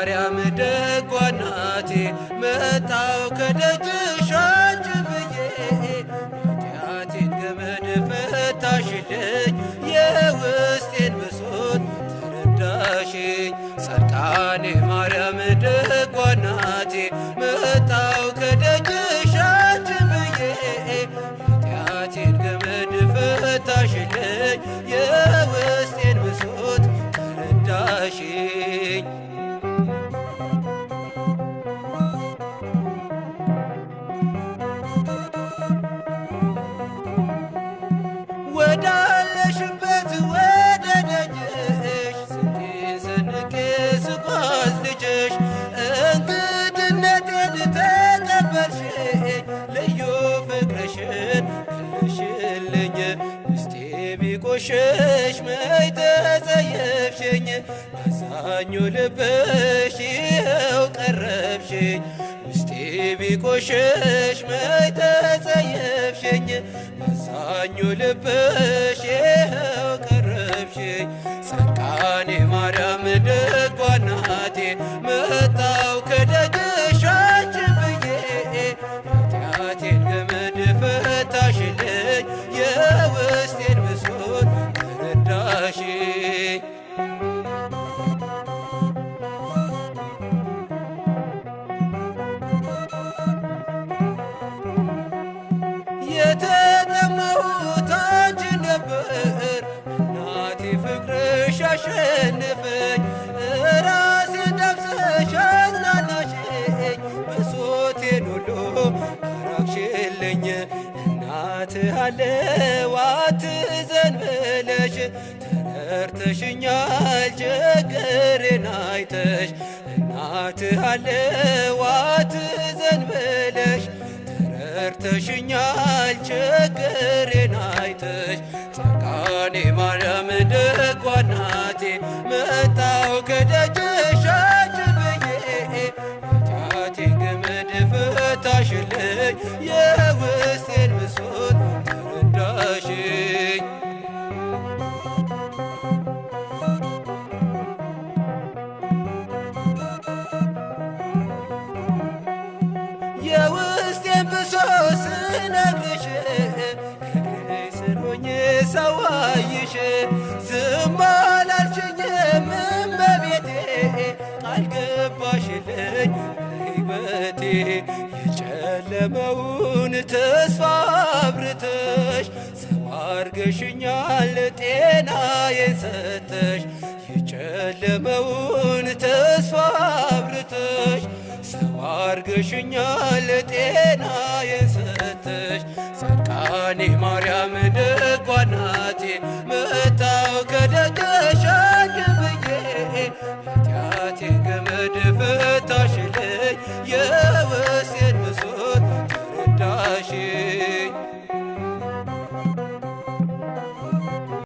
ማርያም ደጓ እናቴ መጣው ከደጅሽ አንቺ ብዬ ኃጢአቴን ገመድ ፈታሽልኝ የውስጤን ብሶት ተረዳሽኝ። ጻድቃኔ ማርያም ደጓ እናቴ መጣው ከደጅሽ አንቺ ብዬ ኃጢአቴን ገመድ ፈታሽልኝ የውስጤን ብሶት ተረዳሽኝ። ወዳለሽበት ወደ ደጅሽ ስንቴን ሰንቄ ስጓዝ ልጅሽ እንግድነቴን ተቀበልሽኝ ልዩ ፍቅርሽን ገለሽልኝ። ውስጤ ቢቆሽሽ መች ተጸየፍሽኝ አዛኙ ልብሽ ይኸው ቀረብሽኝ። ውስጤ ቢቆሽሽ መች ተጸየፍሽኝ አዛኙ ልብሽ ይኸው ቀረብሽኝ። ጻድቃኔ ማርያም ደጓ እናቴ መጣው ከደጅሽ አንቺ ብዬ ኃጢአቴን ገመድ ፈታሽልኝ የውስጤን ብሶት ተረዳሽኝ። የተጠማሁት አንቺን ነበር እናቴ ፍቅርሽ አሸነፈኝ። ራሴን ዳብሰሽ አጽናናሽኝ ብሶቴን ሁሉ አራቅሽልኝ። እናትህ አለው አትዘን ብለሽ ተረድተሽኛል ችግሬን አይተሽ። እናትህ አለው አትዘን ብለሽ ተረድተሽኛል ችግሬን አይተሽ። ጻድቃኔ ማርያም ደጓ እናቴ መጣው ከደጅሽ አንቺ ብዬ ኃጢአቴን ገመድ ፈታሽልኝ የውስጤን ብሶት ተረዳሽኝ። የውስጤን ብሶት ስነግርሽ ከእግሬ ስር ሆኜ ሳዋይሽ ዝም አላልሽኝም እመቤቴ ቃል ገባሽልኝ በሕይወቴ። የጨለመውን ተስፋ አብርተሽ ሰው አርገሽኛል ጤናዬን ሰተሽ። የጨለመውን ተስፋ አብርተሽ ሰው አርገሽኛል ጤናዬን ሰተሽ። ጻድቃኔ ማርያም ደጓ እናቴ መጣው ከደጅሽ